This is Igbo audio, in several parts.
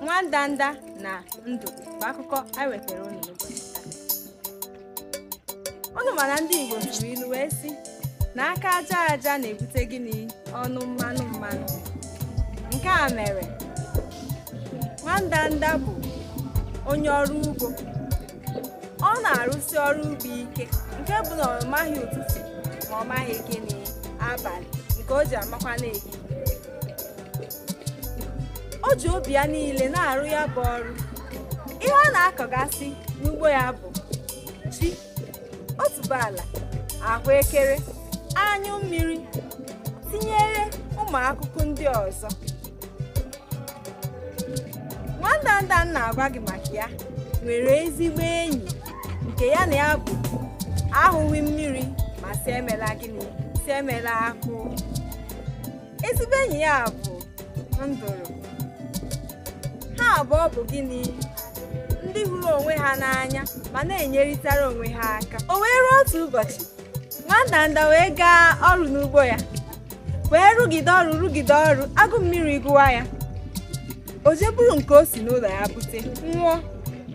Nwandanda na ndụ bụ akụkọ anyị wetara unu n'ụbọchị taa. Unu mana ndị Igbo jiri ilu wee sị na aka aja aja na-ebute gịnị ọnụ mmanụ mmanụ. Nke a mere Nwandanda bụ onye ọrụ ugbo. Ọ na-arụsi ọrụ ugbo ike nke bụ na ọ maghị ụtụtụ ma ọ maghị gịnị abalị nke o ji amakwa n'ehihie. O ji obi ya niile na-arụ ya bụ ọrụ. Ihe ọ na-akọgasị n'ugbo ya bụ ji, otuboala, ahụekere, anyụ mmiri, tinyere ụmụ akụkụ ndị ọzọ. Nwandanda m na-agwa gị maka ya nwere ezigbo enyi nke ya na ya bụ ahụghị mmiri ma si emela gịnị si emela akụ. Ezigbo enyi ya bụ nduru. Ha abụọ bụ gịnị ndị hụrụ onwe ha n'anya ma na-enyeritara onwe ha aka. O wee ruo otu ụbọchị Nwandanda wee gaa ọrụ n'ugbo ya wee rụgide ọrụ agụ mmiri gụwa ya. O jeburu nke o si n'ụlọ ya bute nwụọ.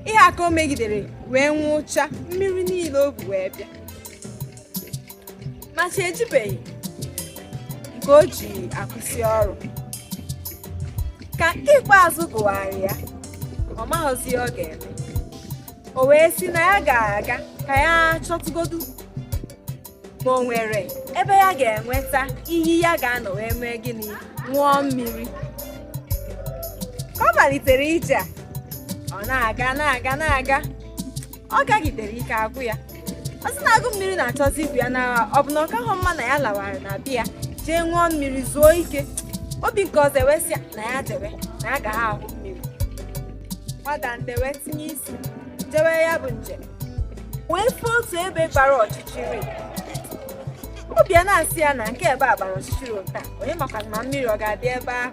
Ihe aka o megidere wee nwụcha mmiri niile o bu wee bịa. Ma chi ejibeghị nke o ji akwụsị ọrụ. Ka nke ikpeazụ gụwarị ya, ọ maghịzi ọ ga-eme. O wee sị na ya ga-aga ka ya chọtụgodu ma o nwere ebe ya ga-enweta iyi ya ga-anọ wee mee gịnị ṅụọ mmiri. Ka ọ malitere ije a, ọ na-aga ọ gagidere ike agwụ ya. Ọ sị na agụ mmiri na-achọzi ibu ya na ọ bụ na ọ kaghọ mma na ya lawara na bịa jee ṅụọ mmiri zuo ike. Obi nke ọzọ ewesịa na ya debe na ya ga ahụ mmiri. Nwandanda wee tinye isi jewe ya bụ njem wee fee otu ebe gbara ọchịchịrị. Obi ya na-asị ya na nke ebe a gbara ọchịchịrị taa, onye makwa na mmiri ọ ga-adị ebe ahụ.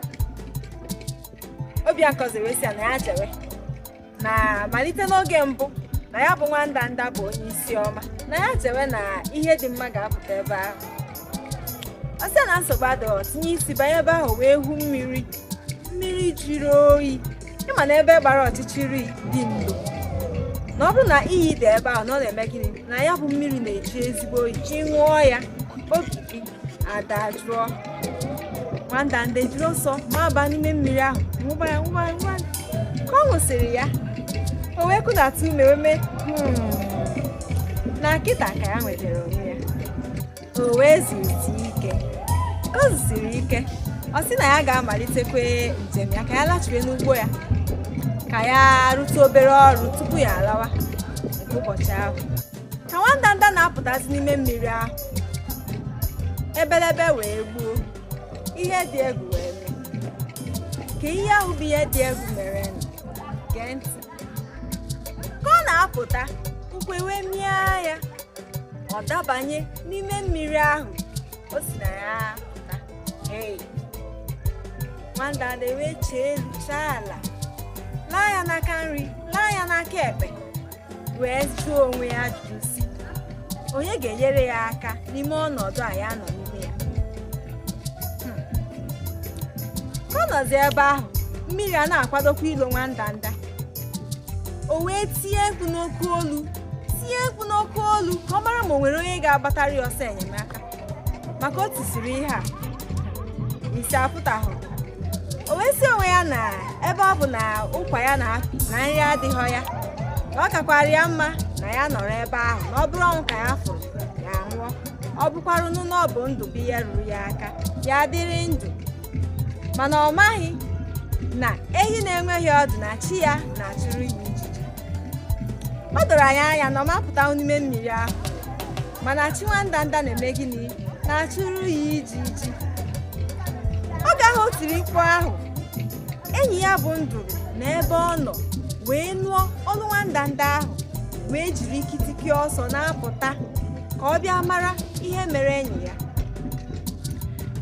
Obi ya nke ọzọ wee sị ya na ya jewe na malite n'oge mbụ na ya bụ Nwandanda bụ onye isi ọma, na ya jewe na ihe dị mma ga-apụta ebe ahụ. Ọ sị na nsogbu adịghị, tinye isi banye ebe ahụ wee hụ mmiri jiri oyi. Ịma na ebe gbara ọchịchịrị dị ndo na ọ bụrụ na iyi dị ebe ahụ na ọ na-eme gịnị na ya bụ mmiri na-eji ezigbo oyi. Ịṅụọ ya obi gị adajụọ. Nwandanda ejiri ọsọ maba n'ime mmiri ahụ ṅụba ya ka ọ ṅụsịrị ya, o wee kụdata ume wee mee na nkịta ka ya nwetara onwe ya. O wee zuzie ike. Ka o zuziri ike, ọ sị na ya ga-amalitekwe njem ya ka ya lachiwe n'ugbo ya ka ya rute obere ọrụ tupu ya alawa nke ụbọchị ahụ. Ka Nwandanda na-apụtazi n'ime mmiri ahụ, ebelebe wee gbuo, ihe dị egwu wee mee. Ka ihe ahụ bụ ihe dị egwu mere gee ntị. Ka ọ na-apụta, ukwe wee mịa ya, ọ dabanye n'ime mmiri ahụ o si na ya pụta. Nwandanda wee chee elu chaa ala, laa ya n'aka nri laa ya n'aka ekpe, wee jụọ onwe ya ajụjụ si onye ga-enyere ya aka n'ime ọnọdụ a ya nọ n'ime ya. Ka ọ nọzi ebe ahụ, mmiri a na-akwadokwa ilo Nwandanda. O wee tie egwu n'oke olu ka ọ mara ma o nwere onye ga-agbatara ya ọsọ enyemaka, maka o tisiri ihe a isi apụtahụ. O wee sị onwe ya na ebe ọ bụ na ụkwa ya na-apị na nri adịghị ya, na ọ kakwara ya mma na ya nọrọ ebe ahụ na ọ bụrụ ọnwụ ka ya fụrụ ya nwụọ. Ọ bụkwaranụ na ọ bụ ndụ bụ ihe ruru ya aka ya dịrị ndụ. Mana ọ maghị na ehi na-enweghị ọdụ na chi ya na-achụrụ ya ijiji. O doro anya na ọ mapụta n'ime mmiri ahụ, mana chi Nwandanda na-eme gịnị na-achụrụ ya ijiji. Oge ahụ o tiri mkpu ahụ, enyi ya bụ nduru n'ebe ọ nọ wee nụọ olu Nwandanda ahụ wee jiri ikitiki ọsọ na-apụta ka ọ bịa mara ihe mere enyi ya.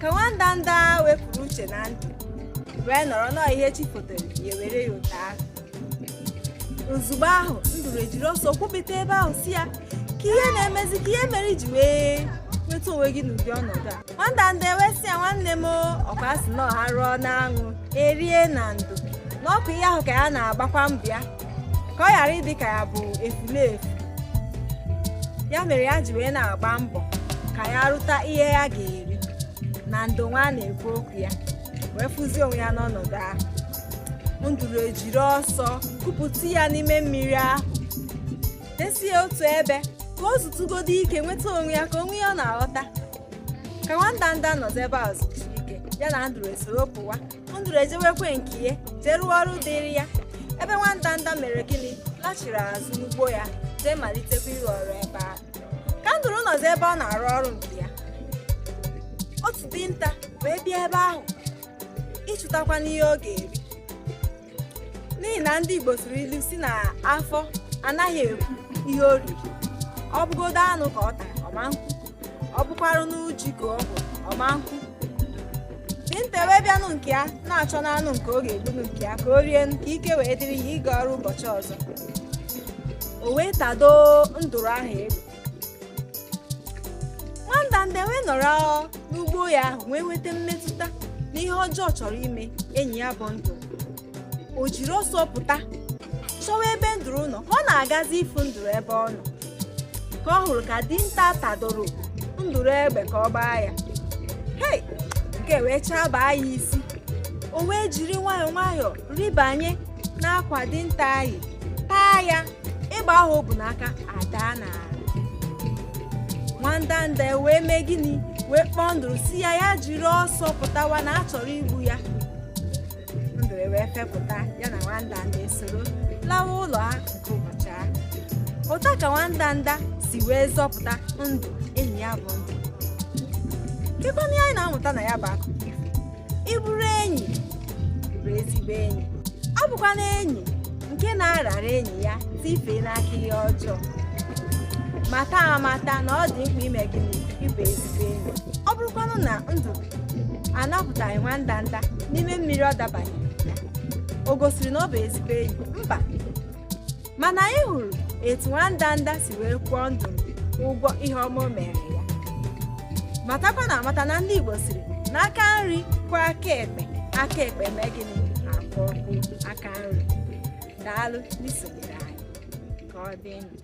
Ka Nwandanda wepụrụ uche na ndụ wee nọrọ n'ihe chi fotere ya were ya ụta ahụ. Ozugbo ahụ nduru ejiri ọsọ kwụpụta ebe ahụ si ya ka ihe na-emezi ka ihe mere iji wee nweta onwe gị n'ụdị ọnọdụ a. Nwandanda ewesị ya nwanne m ọkwa sị na ọha rụọ n'anwụ erie na ndụ na ọkụ ihe ahụ ka ya na-agbakwa mbọ ya ka ọ ghara ịdị ka ya bụ efulefu. Ya mere ya ji wee na-agba mbọ ka ya rụta ihe ya ga-eri na ndo nwa na-ekwu okwu ya wee fụzie onwe ya n'ọnọdụ ahụ. Nduru ejiri ọsọ kupụta ya n'ime mmiri ahụ desie otu ebe ka o zutụgodo ike nweta onwe ya ka onwe ya ọ na-aghọta. Ka nwandanda nọzi ebe a zutu ike ya na nduru esoro pụwa. Nduru ejewekwe nke ya jee rụọ ọrụ dịrị ya ebe nwandanda mere gịnị lachiri azụ n'ugbo ya jee malitekwa ịrụ ọrụ ebe ahụ. Ka nduru nọzi ebe ọ na-arụ ọrụ nke ya, otu dinta wee bịa ebe ahụ ịchụtakwa n'ihe ọ ga-eri, n'ihi na ndị Igbo siri ilu si na afọ anaghị ekwu ihe o riri. Ọ bụgodo anụ ka ọ tara ọma nkwu, ọ bụkwarụ n'uji ka ọ bụ ọma nkwu. Dinta wee bịanụ nke ya na-achọ n'anụ nke ọ ga-egbunu nke ya ka o rie ka ike wee dịrị ya ịga ọrụ ụbọchị ọzọ. O wee tado nduru ahụ elu. Nwandanda wee nọrọ n'ugbo ya ahụ wee nweta mmetụta na ihe ọjọọ chọrọ ime enyi ya bụ nduru. O jiri ọsọ pụta chọwa ebe nduru nọ. Ọ na-agazi ịfụ nduru ebe ọ nọ ka ọ hụrụ ka dinta tadoro nduru egbe ka ọ gbaa ya. Hei, nke wee chabaa ya isi. O wee jiri nwayọọ nwayọọ rịbanye n'akwa dinta ahụ taa ya. Ịgba ahụ o bu n'aka adaa n'ala. Nwandanda wee mee gịnị wee kpọọ nduru si ya jiri ọsọ pụtawa na a chọrọ igbu ya. Nduru wee fepụta ya na nwandanda esoro lawa ụlọ ha nke ụbọchị ahụ. Ụta ka nwandanda si wee zọpụta ndụ enyi ya bụ ndụ. Kekwana ihe anyị na-amụta na ya bụ akụkọ ifo. Ịbụrụ enyi bụ ezigbo enyi. Ọ bụkwa na enyi nke na-arara enyi ya tifee n'aka ihe ọjọọ. Mata amata na ọ dị mkpa ime gịnị ịbụ ezigbo enyi. Ọ bụrụkwanụ na ndụ anapụtaghị nwandanda n'ime mmiri ọ dabanyere ya, o gosiri na ọ bụ ezigbo enyi? Mba. Mana anyị hụrụ etu nwandanda si wee kwụọ ndụ ụgwọ ihe ọma o mere ya. Matakwa na amata na ndị Igbo siri na aka nri kwụọ aka ekpe mee gịnị akpọ aka nri. Daalụ n'isonyere anyị. Ka ọ dị ndụ.